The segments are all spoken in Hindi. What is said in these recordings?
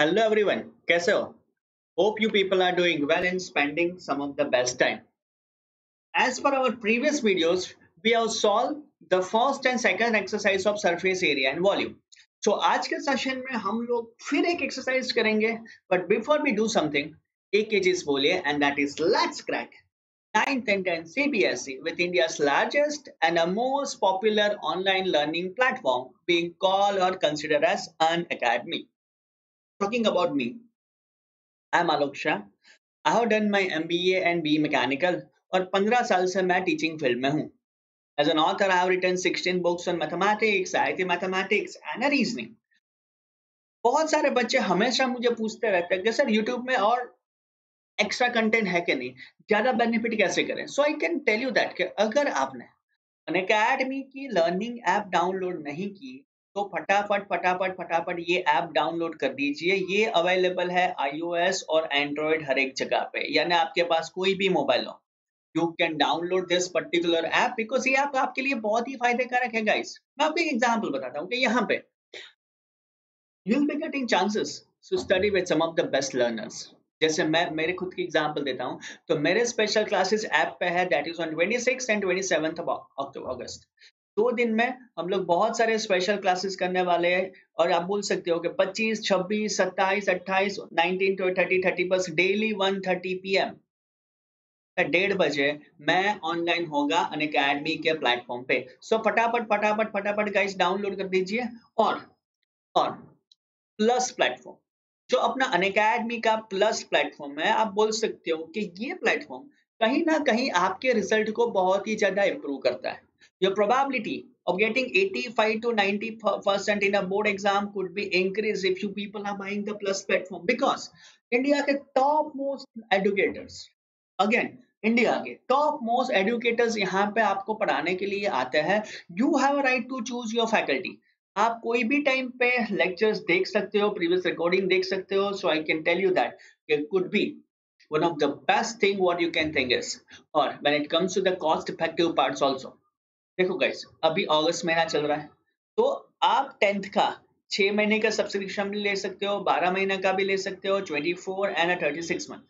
Hello everyone, कैसे हो? Hope you people are doing well and spending some of the best time. As per our previous videos, we have solved the first and second exercise of surface area and volume. So आज के सेशन में हम लोग फिर एक एक्सरसाइज करेंगे, but before we do something, एक चीज बोलिए and that is let's crack 9th and 10th CBSE with India's largest and a most popular online learning platform being called or considered as an academy. Talking about me, I'm Alok Shah. I have done my MBA and BE Mechanical और 15 साल से मैं टीचिंग फील्ड में हूँ. As an author, I have written 16 books on mathematics, IT mathematics and reasoning. बहुत सारे बच्चे हमेशा मुझे पूछते रहते हैं कि सर यूट्यूब में और एक्स्ट्रा कंटेंट है कि नहीं, ज्यादा बेनिफिट कैसे करें. So I can tell you that कि अगर आपने अनअकैडमी की लर्निंग ऐप डाउनलोड नहीं की तो फटाफट फटाफट फटाफट ये ऐप डाउनलोड कर दीजिए. ये अवेलेबल है iOS और एंड्रॉयड हर एक जगह पे, यानी आपके पास कोई भी मोबाइल हो, you can download this particular app because ये ऐप आपके लिए बहुत ही फायदेकारक है गाइस. मैं आपको एक एग्जांपल बताता हूँ कि यहाँ पे you will be getting chances to study with some of the best learners. जैसे मैं मेरे खुद की एग्जांपल देता हूँ, तो मेरे स्पेशल क्लासेस ऐप पे है, दैट इज ऑन 26 एंड 27 अगस्त. 2 दिन में हम लोग बहुत सारे स्पेशल क्लासेस करने वाले हैं. और आप बोल सकते हो कि 25, 26, 27, 28, 19 to 30 बस डेली 1:30 PM 1:30 बजे मैं ऑनलाइन होगा अन अकेडमी के प्लेटफॉर्म पे. सो फटाफट फटाफट फटाफट गाइस डाउनलोड कर दीजिए. और प्लस प्लेटफॉर्म जो अपना अनअकैडमी का प्लस प्लेटफॉर्म है, आप बोल सकते हो कि ये प्लेटफॉर्म कहीं ना कहीं आपके रिजल्ट को बहुत ही ज्यादा इंप्रूव करता है. Your probability of getting 85 to 90% in a board exam could be increased if you people are buying the plus platform because India के top most educators, again India के टॉप मोस्ट एडुकेटर्स यहाँ पे आपको पढ़ाने के लिए आते हैं. You have right to choose your faculty. आप कोई भी टाइम पे लेक्चर्स देख सकते हो, प्रीवियस रिकॉर्डिंग देख सकते हो. So I can tell you that it could be one of the best thing what you can think is. और when it comes to the cost effective parts also, देखो गाइस अभी अगस्त महीना चल रहा है, तो आप 10th का 6 महीने का सब्सक्रिप्शन भी ले सकते हो, 12 महीने का भी ले सकते हो, 24 and 36 मंथ.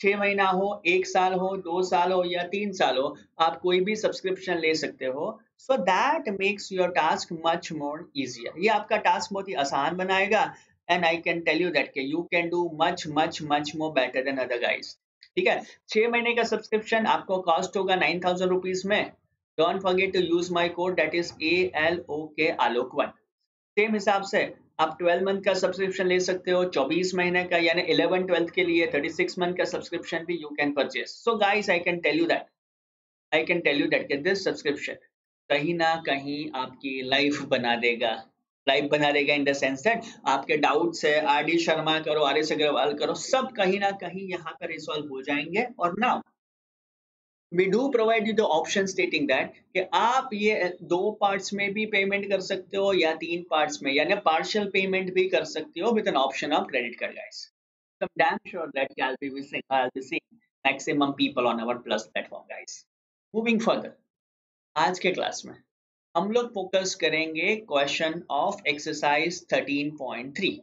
6 महीना हो, 1 साल हो, 2 साल हो या 3 साल हो, आप कोई भी सब्सक्रिप्शन ले सकते हो. So that makes your task much more easier. ये आपका टास्क बहुत ही आसान बनाएगा. And I can tell you that you can do much much much more better than other guys. ठीक है, 6 महीने का सब्सक्रिप्शन आपको कॉस्ट होगा 9,000 रुपीज में. Don't forget to use my code that is ALOK आलोक1. सेम हिसाब से आप 12 मंथ का सब्सक्रिप्शन ले सकते हो, 24 महीने का यानी 11 12 के लिए 36 मंथ का सब्सक्रिप्शन भी you can purchase. So guys I can tell you that this subscription कहीं ना कहीं आपकी लाइफ बना देगा इन द सेंस दैट आपके डाउट्स है RD शर्मा करो, RS अग्रवाल करो, सब कहीं ना कहीं यहाँ पर रिजॉल्व हो जाएंगे. और now we do provide you the option stating that कि आप ये 2 पार्ट्स में भी पेमेंट कर सकते हो या 3 पार्ट्स में, यानी पार्शियल पेमेंट भी कर सकते हो with an option of credit card guys. So I'm damn sure that I'll be seeing maximum people on our plus platform guys. Moving further, आज के क्लास में हम लोग फोकस करेंगे question of exercise 13.3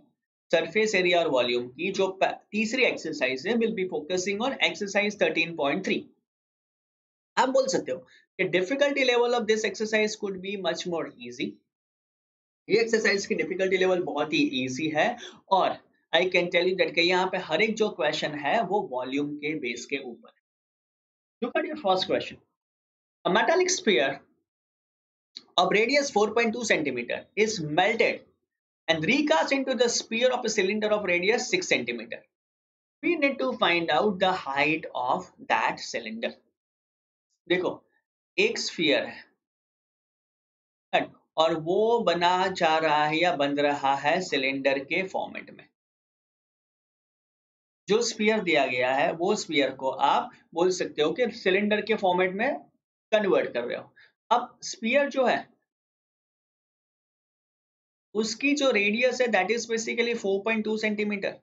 surface area और वॉल्यूम की. जो तीसरी एक्सरसाइज है, will be focusing on exercise 13.3. आप बोल सकते हो कि difficulty level of this exercise could be much more easy. ये एक्सरसाइज की डिफिकल्टी लेवल बहुत ही इजी है. और I can tell you that कि यहाँ पे हर एक जो क्वेश्चन है वो वॉल्यूम के बेस के ऊपर है. Look at your first question. A metallic sphere of radius 4.2 centimeter is melted and recast into the sphere of a cylinder of radius 6 centimeter. We need to find out the height of that cylinder. देखो, एक स्फीयर है और वो बना जा रहा है या बन रहा है सिलेंडर के फॉर्मेट में. जो स्फीयर दिया गया है वो स्फीयर को आप बोल सकते हो कि सिलेंडर के फॉर्मेट में कन्वर्ट कर रहे हो. अब स्फीयर जो है उसकी जो रेडियस है that is basically 4.2 centimetre.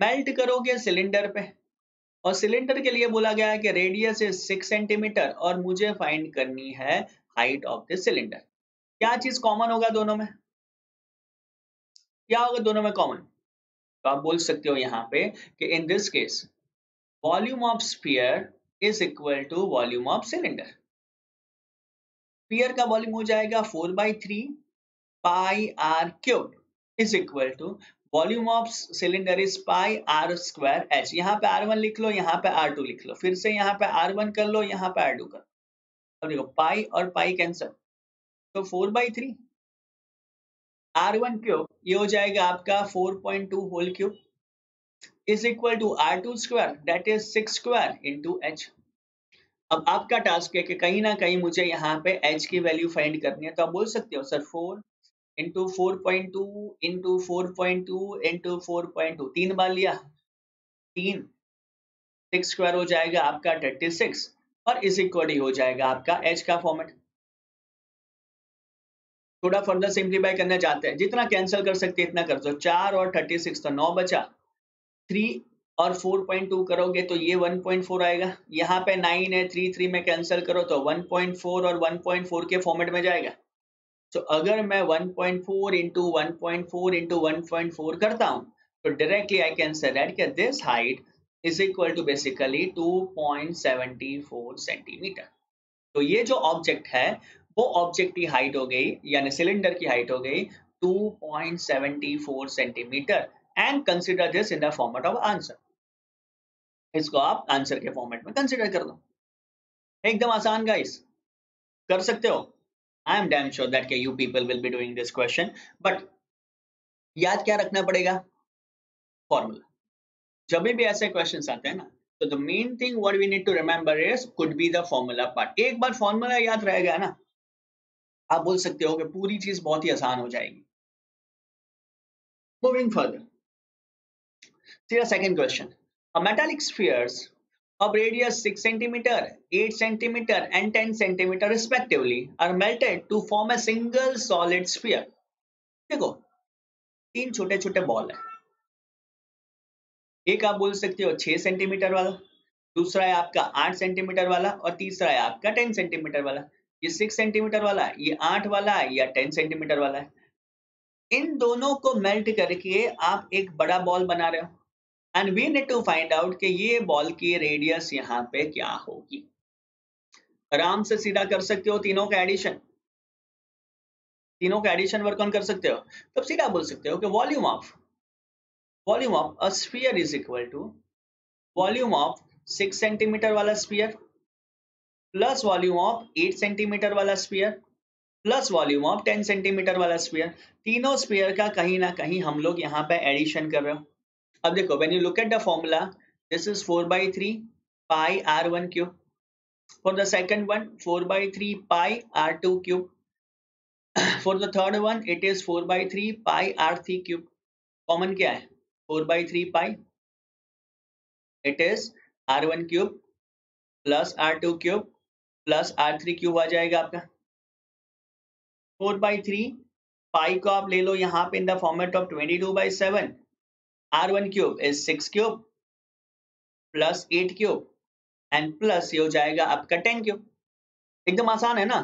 Melt करोगे सिलेंडर पे और सिलेंडर के लिए बोला गया है कि रेडियस इज 6 सेंटीमीटर और मुझे फाइंड करनी है हाइट ऑफ द सिलेंडर. क्या चीज कॉमन होगा दोनों में? क्या होगा दोनों में कॉमन? तो आप बोल सकते हो यहाँ पे कि in this case volume of sphere is equal to volume of cylinder. Sphere का वॉल्यूम हो जाएगा 4/3 pi R cube is equal to volume of cylinder is pi are square H. यहाँ पे R1 लिख लो, यहाँ पे R2 लिख लो, फिर से यहाँ पे R1 कर लो, यहाँ पे R2 कर लो। अब देखो पाई और पाई कैंसल, तो 4/3 R1 क्यूब ये हो जाएगा आपका 4.2 whole cube is equal to R2 square that is 6 square into h. अब आपका टास्क है कि कहीं ना कहीं मुझे यहाँ पे एच की वैल्यू फाइंड करनी है, तो आप बोल सकते हो सर 4 इंटू 4.2 इंटू 4.2 इंटू 4.2, 3 बार लिया, 3, 6 स्क्वायर हो जाएगा आपका 36 और इस इक्वल हो जाएगा आपका एच का फॉर्मेट। थोड़ा फर्दर सिंप्लीफाई करना चाहते हैं, जितना कैंसिल कर सकते हैं इतना कर दो, 4 और 36 तो 9 बचा, 3 और 4.2 करोगे तो ये 1.4 आएगा, यहाँ पे 9 है, 3 में कैंसिल करो तो 1.4 और 1.4 के फॉर्मेट में जाएगा। तो अगर मैं 1.4 इंटू 1.4 इंटू 1.4 करता हूँ तो directly I can say that this height is equal to basically 2.74 centimetre. तो ये जो ऑब्जेक्ट है वो ऑब्जेक्ट की हाइट हो गई, यानी सिलेंडर की हाइट हो गई 2.74 centimetre and consider this in the format of answer. इसको आप आंसर के फॉर्मेट में कंसिडर कर दो। एकदम आसान गाइस, कर सकते हो। I am damn sure that you people will be doing this question, but याद क्या रखना पड़ेगा? फॉर्मूला। जब भी ऐसे क्वेश्चंस आते हैं ना, तो the main thing what we need to remember is could be the formula part. एक बार फॉर्मूला याद रह गया ना, आप बोल सकते हो कि पूरी चीज बहुत ही आसान हो जाएगी। Moving further, see the second question. A metallic spheres of radius 6 centimeter, 8 centimeter and 10 centimeter respectively are melted to form a single solid sphere. देखो, तीन छोटे छोटे बॉल है, एक आप बोल सकते हो 6 सेंटीमीटर वाला, दूसरा है आपका 8 सेंटीमीटर वाला और तीसरा है आपका 10 सेंटीमीटर वाला। ये 6 सेंटीमीटर वाला, ये 8 वाला या 10 सेंटीमीटर वाला है। इन दोनों को मेल्ट करके आप एक बड़ा बॉल बना रहे हो and we need to find out कि ये बॉल की रेडियस यहाँ पे क्या होगी। आराम से सीधा कर सकते हो, तीनों का एडिशन, तीनों का एडिशन वर्क ऑन कर सकते हो। तब सीधा बोल सकते हो कि volume of a sphere is equal to volume of 6 centimetre वाला sphere plus volume of 8 centimetre वाला sphere plus volume of 10 centimetre वाला स्फीयर। तीनों स्फीयर का कहीं ना कहीं हम लोग यहाँ पे एडिशन कर रहे हो। अब देखो, when you look at the formula, this is 4/3 pi r1 cube. For the second one, 4/3 pi r2 cube. For the third one, it is 4/3 pi r3 cube. Common क्या है? 4/3 pi. It is r1 cube plus r2 cube plus r3 cube आ जाएगा आपका। 4/3 pi को आप ले लो यहाँ पे in the format of 22/7. r1 cube is 6 cube plus 8 cube and plus ये हो जाएगा आपका 10 cube। एकदम आसान है ना?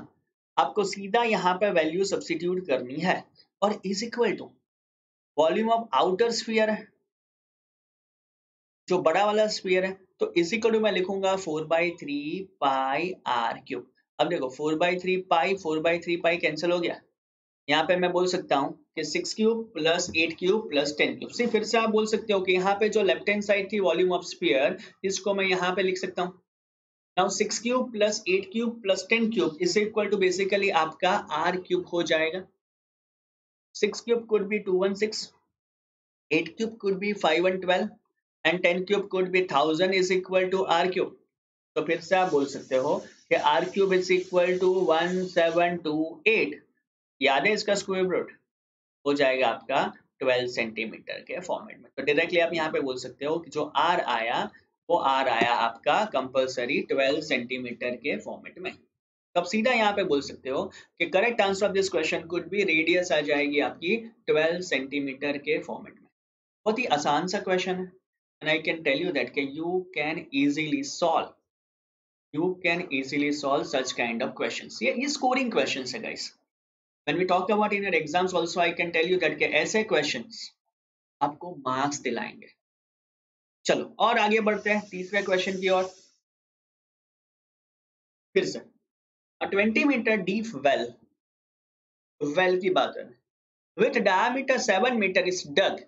आपको सीधा यहाँ पे वैल्यू सब्स्टिट्यूट करनी है और is equal to volume of outer sphere है, जो बड़ा वाला स्फीयर है, तो इज इक्वल टू मैं लिखूंगा 4/3 पाई आर क्यूब। अब देखो 4/3 पाई कैंसिल हो गया, यहाँ पे मैं बोल सकता हूँ कि 6 cube plus 8 cube plus 10 cube. सिर्फ फिर से आप बोल सकते हो कि यहाँ पे जो लेफ्ट हैंड साइड थी वॉल्यूम ऑफ स्फीयर, इसको मैं यहाँ पे लिख सकता हूँ। Now 6 cube plus 8 cube plus 10 cube is equal to basically आपका आर क्यूब हो जाएगा। 6 cube could be 216, 8 cube could be 512 and 10 cube could be 1000 is equal to r cube। तो फिर से आप बोल सकते हो कि r cube is equal to 1728। याद है इसका स्क्वायर रूट हो जाएगा आपका 12 सेंटीमीटर के फॉर्मेट में। तो डायरेक्टली आप यहाँ पे बोल सकते हो कि जो r आया वो r आया आपका कंपलसरी 12 सेंटीमीटर के फॉर्मेट में। तब सीधा यहाँ पे बोल सकते हो कि correct answer of this question could be radius आ जाएगी आपकी 12 सेंटीमीटर के फॉर्मेट में। बहुत ही आसान सा क्वेश्चन है and I can tell you that कि you can easily solve such kind of questions. ये स्कोरिंग क्वेश्चंस है guys. When we talk about in your exams also I can tell you that कि ऐसे क्वेश्चंस आपको मार्क्स दिलाएंगे। चलो और आगे बढ़ते हैं तीसरे क्वेश्चन की ओर। फिर से 20 मीटर डीप वेल की बात है। With diameter 7 meter is dug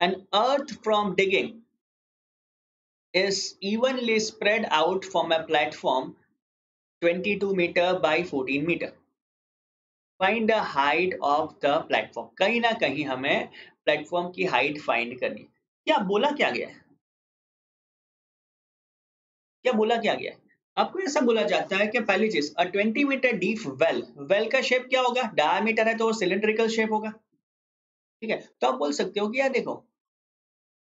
and earth from digging is evenly spread out from a platform 22 meter by 14 meter. Find the height of the platform. कहीं ना कहीं हमें प्लेटफॉर्म की हाइट फाइंड करनी। क्या बोला क्या गया है? क्या बोला क्या गया है? आपको ऐसा बोला जाता है कि पहली चीज 20 मीटर डीप वेल का शेप क्या होगा? डायमीटर है तो सिलेंड्रिकल शेप होगा। ठीक है, तो आप बोल सकते हो कि यार देखो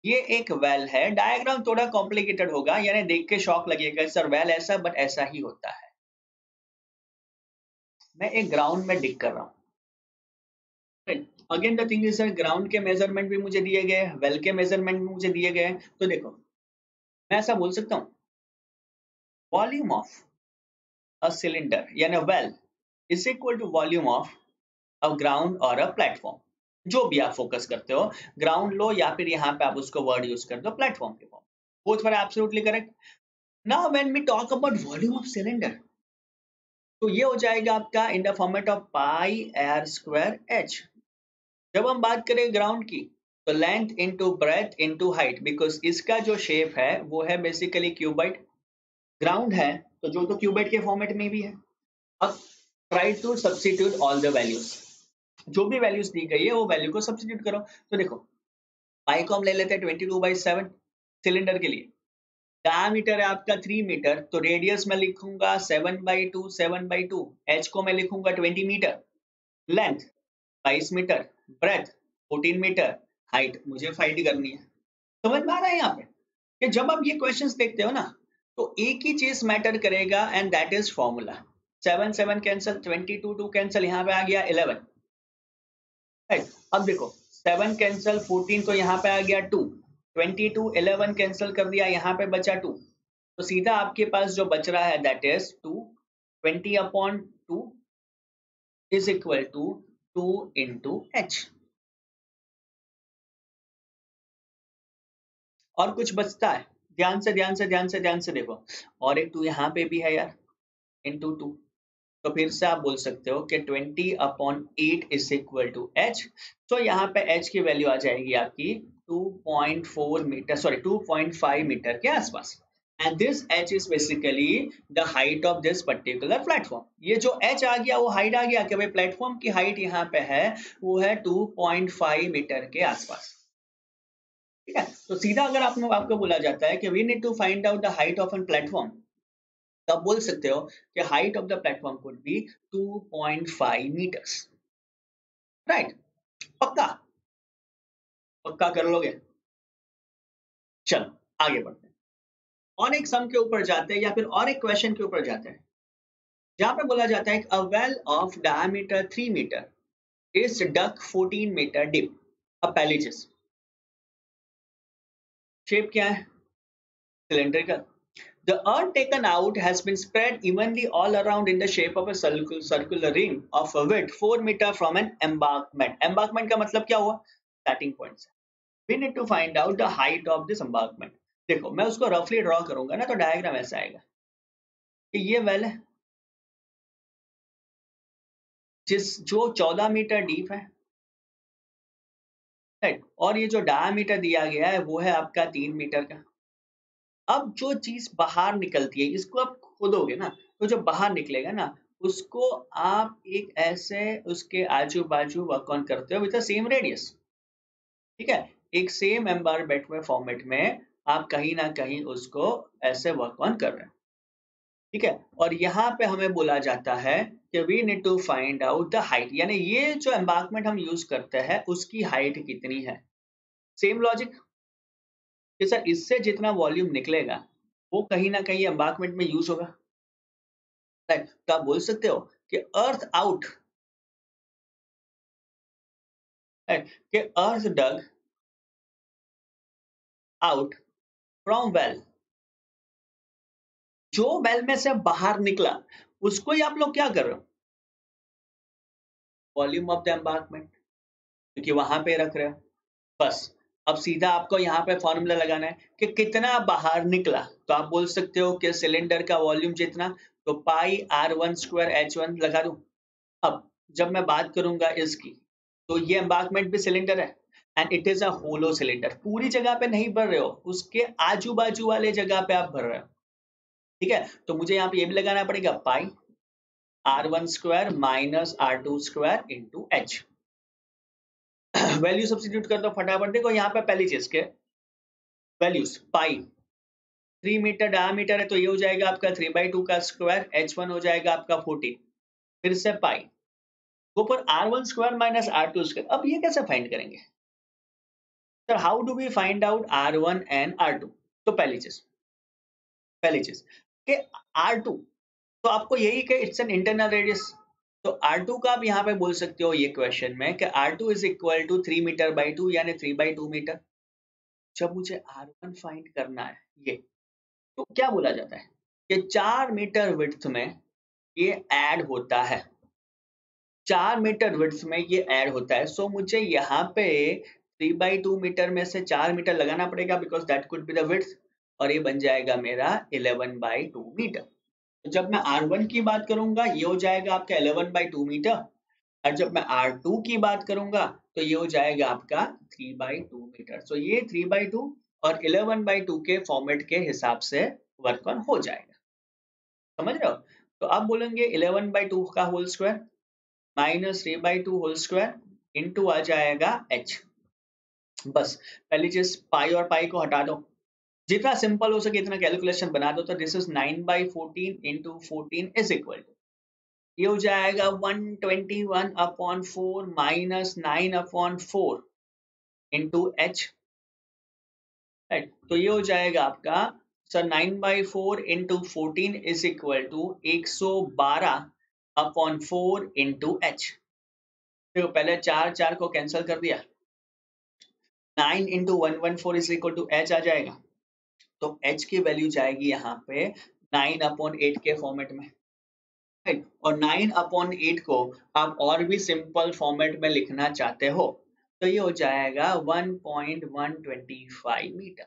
ये एक वेल है। डायग्राम थोड़ा कॉम्प्लिकेटेड होगा, यानी देख के शॉक लगेगा सर वेल ऐसा, बट ऐसा ही होता है। मैं एक ग्राउंड में डिग कर रहा हूँ। Again the thing is sir ground के मेजरमेंट भी मुझे दिए गए, वेल के मेजरमेंट भी मुझे दिए गए। तो देखो मैं ऐसा बोल सकता हूँ वॉल्यूम ऑफ अ सिलेंडर यानी well is equal to volume of a ground और अ प्लेटफॉर्म। जो भी आप फोकस करते हो, ग्राउंड लो या फिर यहाँ पे आप उसको वर्ड यूज कर दो प्लेटफॉर्म के form. Both were absolutely correct. Now when we talk about volume of cylinder, तो ये हो जाएगा आपका in the format of pi are square h. जब हम बात करें ग्राउंड की, तो length into breadth into height, because इसका जो शेप है वो है बेसिकली क्यूबाइड। ग्राउंड है तो जो तो क्यूबाइड के फॉर्मेट में भी है। अब try to substitute all the values. जो भी वैल्यूज दी गई है वो वैल्यू को सब्स्टिट्यूट करो। तो देखो पाई को हम ले लेते हैं 22/7 सिलेंडर के लिए। डायमीटर है आपका 3 मीटर, तो रेडियस में लिखूंगा 7/2 7/2। एच को मैं लिखूंगा 20 metre. Length 22 metre, breadth 14 metre, height मुझे फाइंड करनी है। समझ में आ रहा है यहाँ पे कि जब आप ये क्वेश्चंस देखते हो ना, तो एक ही चीज मैटर करेगा and that is formula. 7 7 cancel, 22 2 cancel, यहाँ पे आ गया 11। राइट, अब देखो 7 कैंसिल 14, तो यहाँ पे आ गया 2। 22 11 कैंसिल कर दिया, यहाँ पे बचा 2। तो सीधा आपके पास जो बच रहा है that is 2। 20/2 is equal to 2 into h. और कुछ बचता है? ध्यान से देखो, और एक 2 यहाँ पे भी है यार, इंटू 2। तो फिर से आप बोल सकते हो कि 20/8 इज इक्वल टू एच। तो यहाँ पे एच की वैल्यू आ जाएगी आपकी 2.4 मीटर, सॉरी 2.5 मीटर के आसपास। And this H is basically the height of this particular platform. ये जो एच आ गया वो हाइट आ गया कि भाई प्लेटफॉर्म की हाइट यहाँ पे है वो है 2.5 मीटर के आसपास। ठीक है, तो सीधा अगर आपको बोला जाता है कि we need to find out the height of an platform, तो आप बोल सकते हो कि height of the platform could be 2.5 metres. Right, पक्का? पक्का कर लोगे? चलो आगे बढ़ते हैं, और एक सम के ऊपर जाते हैं या फिर और एक क्वेश्चन के ऊपर जाते हैं, जहां पे बोला जाता है a well of diameter 3 metre is dug 14 metre deep. अब पहली चीज, शेप क्या है? Cylindrical. The earth taken out has been spread evenly all around in the shape of a circular ring of a width 4 meter from an embankment. Embankment का मतलब क्या हुआ? Starting point से। We need to find out the height of this embankment. देखो मैं उसको रफली ड्रॉ करूंगा ना, तो डायग्राम ऐसा आएगा कि ये वेल है जो 14 मीटर डीप है, राइट, और ये जो डायमीटर दिया गया है वो है आपका 3 मीटर का। अब जो चीज बाहर निकलती है इसको आप खोदोगे ना, तो जो बाहर निकलेगा ना उसको आप एक ऐसे उसके आजू बाजू वर्क ऑन करते हो विद द सेम रेडियस। ठीक है, एक सेम एम्बारमेंट में फॉर्मेट में आप कहीं ना कहीं उसको ऐसे वर्क ऑन कर रहे हैं। ठीक है, और यहाँ पे हमें बोला जाता है कि we need to find out the height, यानी ये जो एम्बार्कमेंट हम यूज करते हैं उसकी हाइट कितनी है। सेम लॉजिक कि सर इससे जितना वॉल्यूम निकलेगा वो कहीं ना कहीं एम्बार्कमेंट में यूज होगा। राइट, तो आप बोल सकते हो कि अर्थ आउट, राइट, कि अर्थ डग आउट फ्रॉम वेल, जो वेल में से बाहर निकला उसको ही आप लोग क्या कर रहे हो? वॉल्यूम ऑफ द एम्बार्कमेंट, क्योंकि वहां पे रख रहे हो बस। अब सीधा आपको यहाँ पे फॉर्मूला लगाना है कि कितना बाहर निकला, तो आप बोल सकते हो कि सिलेंडर का वॉल्यूम जितना, तो पाई r1 स्क्वायर h1 लगा दूं। अब जब मैं बात करूंगा इसकी, तो ये एम्बार्कमेंट भी सिलेंडर है and it is a hollow cylinder. पूरी जगह पे नहीं भर रहे हो, उसके आजू बाजू वाले जगह पे आप भर रहे हो। ठीक है, तो मुझे यहाँ पे ये भी लगाना पड़ेगा, पाई r1 square minus r2 square into H. Value substitute कर दो फटाफट। देखो यहाँ पे पहली चीज के वैल्यूज, पाई 3 मीटर डायमीटर है, तो ये हो जाएगा आपका 3/2 का स्क्वायर, h1 हो जाएगा आपका 14, फिर से पाई ऊपर r1 square minus r2 square. अब ये कैसे फाइंड करेंगे sir, how do we find out r1 and r2? तो पहली चीज कि r2, तो आपको यही कि इट्स एन इंटरनल रेडियस, तो R2 का आप यहाँ पे बोल सकते हो ये क्वेश्चन में कि R2 इज इक्वल टू 3 मीटर/2 यानी 3/2 मीटर। जब मुझे R1 फाइंड करना है ये, तो क्या बोला जाता है कि 4 मीटर विड्थ में ये ऐड होता है, 4 मीटर विड्थ में ये ऐड होता है। सो मुझे यहाँ पे 3/2 मीटर में से 4 मीटर लगाना पड़ेगा because that could be the width, और ये बन जाएगा मेरा 11/2 मीटर। तो जब मैं R1 की बात करूंगा ये हो जाएगा आपका 11/2 मीटर, और जब मैं R2 की बात करूंगा तो ये हो जाएगा आपका 3/2 मीटर। सो ये 3/2 और 11/2 के फॉर्मेट के हिसाब से वर्क ऑन हो जाएगा। समझ रहे हो? तो अब बोलेंगे 11/2 का whole square minus 3/2 whole square into आ जाएगा h। बस पहली चीज पाई और पाई को हटा दो, जितना सिंपल हो सके इतना कैलकुलेशन बना दो। तो this is 9/14 into 14 is equal to, ये हो जाएगा 121/4 माइनस 9/4 इंटू एच। राइट, तो ये हो जाएगा आपका sir 9/4 into 14 is equal to 112/4 into H. देखो पहले चार चार को कैंसिल कर दिया, 9 into 114 is equal to H आ जाएगा, तो एच की वैल्यू जाएगी यहाँ पे 9/8 के फॉर्मेट में। राइट, और 9/8 को आप और भी सिंपल फॉर्मेट में लिखना चाहते हो तो ये हो जाएगा 1.125 मीटर।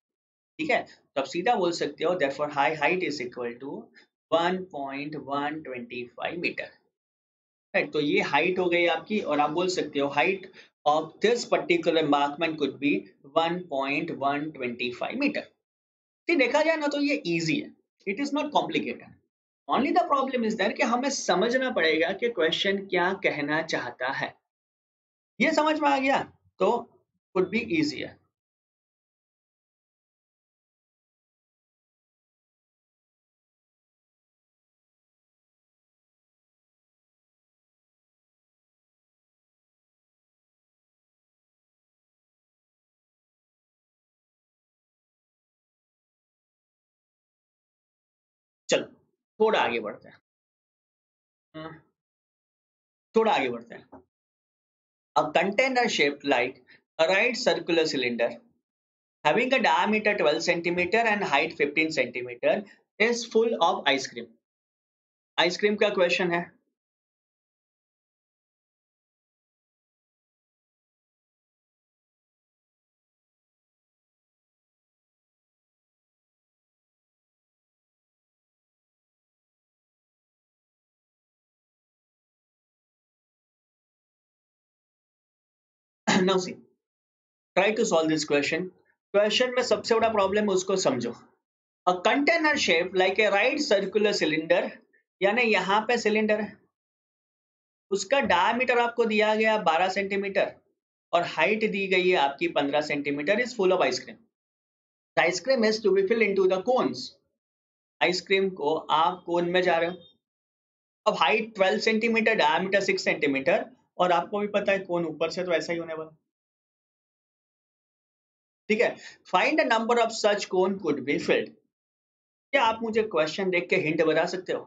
ठीक है, तो आप सीधा बोल सकते हो therefore height is equal to 1.125 metre. Right, तो ये हाइट हो गई आपकी, और आप बोल सकते हो height of this particular embankment could be 1.125 metre. ठीक, देखा जाए ना तो ये इजी है, it is not complicated. Only the problem is that कि हमें समझना पड़ेगा कि क्वेश्चन क्या कहना चाहता है। ये समझ में आ गया तो कुड बी इजियर। चलो थोड़ा आगे बढ़ते हैं। हम्म, थोड़ा आगे बढ़ते हैं। A container shaped like a right circular cylinder having a diameter 12 centimeter and height 15 centimeter is full of ice cream. Ice cream का क्वेश्चन है। Now see, try to solve this question. Question में सबसे बड़ा प्रॉब्लम है उसको समझो। A container shaped like a right circular cylinder, यानी यहाँ पे सिलेंडर है, उसका डायमीटर आपको दिया गया 12 सेंटीमीटर और हाइट दी गई है आपकी 15 centimetre, is full of ice cream. Ice cream is to be fill into the cones. Ice cream को आप कोन में जा रहे हो। अब हाइट 12 सेंटीमीटर, डायमीटर 6 सेंटीमीटर, और आपको भी पता है कोन ऊपर से तो ऐसा ही होने वाला। ठीक है, find the number of such cone could be filled. क्या आप मुझे क्वेश्चन देख के हिंट बता सकते हो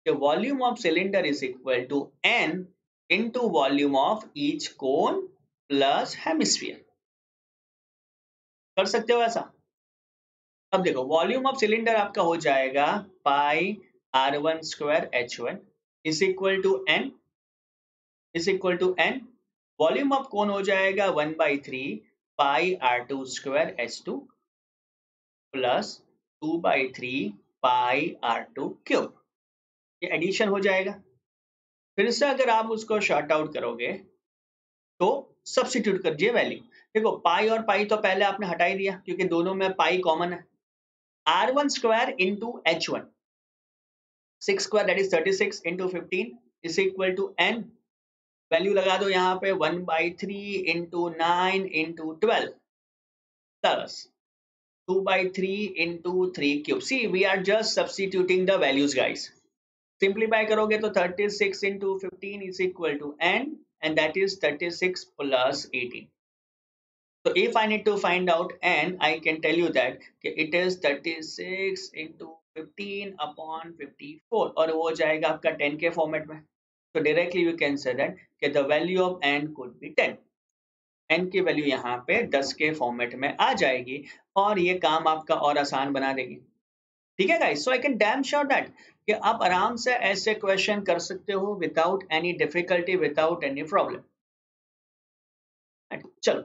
कि volume of cylinder is equal to n into volume of each cone plus hemisphere? कर सकते हो ऐसा? अब देखो वॉल्यूम ऑफ सिलेंडर आपका हो जाएगा pi r1 square h1 is equal to n, is equal to n। Volume of cone हो जाएगा 1/3 pi R2 square H2 plus 2/3 pi R2 cube. ये एडिशन हो जाएगा। फिर से अगर आप उसको शॉर्ट आउट करोगे तो सब्स्टिट्यूट करिए वैल्यू। देखो पाई और पाई तो पहले आपने हटा ही दिया क्योंकि दोनों में पाई कॉमन है। R1 square into H1 6 square that is 36 into 15 is equal to n। Value लगा दो यहाँ पे 1/3 into 9 into 12 plus 2/3 into 3 cube. See we are just substituting the values guys. Simplify करोगे तो 36 into 15 is equal to n and that is 36 plus 18. So if I need to find out n, I can tell you that it is 36 into 15 upon 54 और वो जाएगा आपका 10 के फॉर्मेट में। So directly you can say that the value of n could be 10. n की वैल्यू यहाँ पे 10 के फॉर्मेट में आ जाएगी और ये काम आपका और आसान बना देगी। ठीक है guys, so I can damn sure that कि आप आराम से ऐसे क्वेश्चन कर सकते हो without any difficulty, without any problem. चलो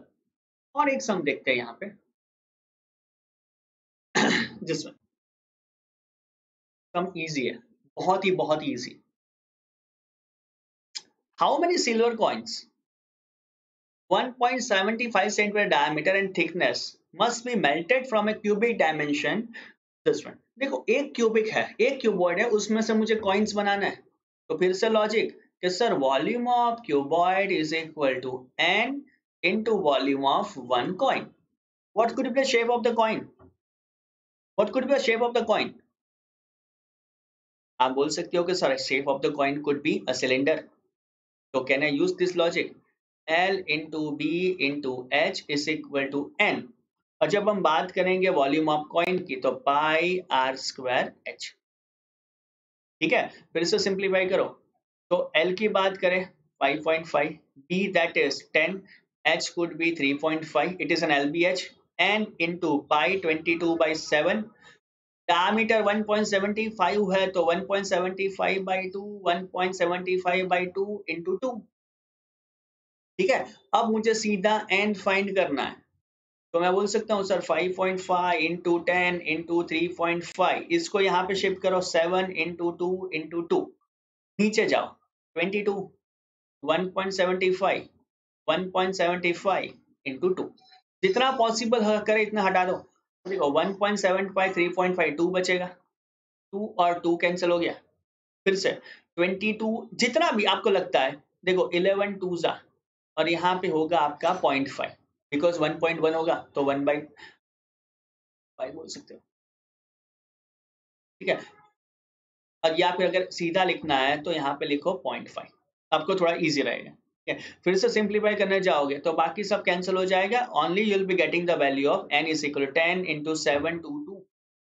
और एक सम देखते हैं यहाँ पे जिसमें सम इजी है, बहुत ही easy. How many silver coins 1.75 centimeter diameter and thickness must be melted from a cubic dimension this one। देखो एक क्यूबिक है, एक क्यूबॉइड है, उसमें से मुझे कॉइन्स बनाना है। तो फिर से लॉजिक कि sir volume of cuboid is equal to n into volume of one coin। What could be the shape of the coin? What could be the shape of the coin? आप बोल सकते हो कि sir shape of the coin could be a cylinder। तो can I use this logic? L into B into H is equal to N। और जब हम बात करेंगे वॉल्यूम ऑफ कॉइन की तो पाई R स्क्वायर H। ठीक है, फिर से सिंप्लीफाई करो तो L की बात करें 5.5, B that is 10, H could be 3.5, it is an LBH, N into pi 22/7, diameter 1.75 है तो 1.75/2 1.75/2 into 2। ठीक है, अब मुझे सीधा n फाइंड करना है तो मैं बोल सकता हूँ सर 5.5 into 10 into 3.5, इसको यहाँ पे शिफ्ट करो 7 into 2 into 2, नीचे जाओ 22 1.75 1.75 into 2, जितना पॉसिबल करे इतना हटा दो। देखो 1.75 3.5 2 बचेगा, 2 और 2 कैंसिल हो गया। फिर से 22 जितना भी आपको लगता है, देखो 11 2 जा और यहाँ पे होगा आपका 0.5 बिकॉज 1.1 होगा तो 1/5 बोल सकते हो। ठीक है, और या फिर अगर सीधा लिखना है तो यहाँ पे लिखो 0.5, आपको थोड़ा इजी रहेगा। फिर से सिंप्लीफाई करने जाओगे तो बाकी सब कैंसिल हो जाएगा। Only you will be getting the value of n is equal to 10 into 722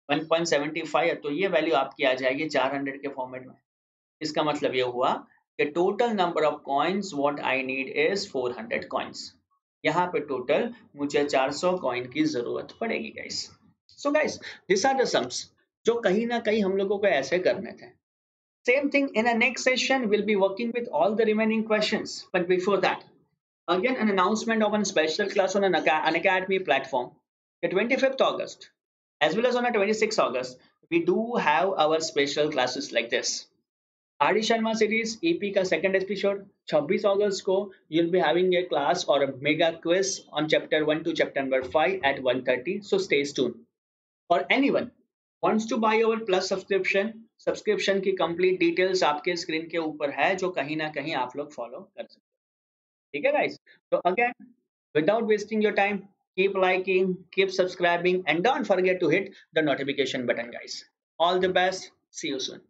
1.75 है तो ये वैल्यू आपकी आ जाएगी 400 के फॉर्मेट में। इसका मतलब ये हुआ कि total number of coins what I need is 400 coins. यहाँ पे टोटल मुझे 400 कॉइन की जरूरत पड़ेगी guys. So guys this are the sums जो कहीं ना कहीं हम लोगों को ऐसे करने थे। Same thing in the next session, we'll be working with all the remaining questions. But before that, again an announcement of a special class on an Academy platform. The 25th August, as well as on the 26th August, we do have our special classes like this. RD Sharma series EP का second episode 26 August को you'll be having a class or a mega quiz on chapter 1 to chapter number 5 at 1:30. So stay tuned. Or anyone wants to buy our plus subscription की कंप्लीट डिटेल्स आपके स्क्रीन के ऊपर है जो कहीं ना कहीं आप लोग फॉलो कर सकते हैं। ठीक है गाइस, तो again without wasting your time keep liking, keep subscribing and don't forget to hit the notification button guys. All the best, see you soon.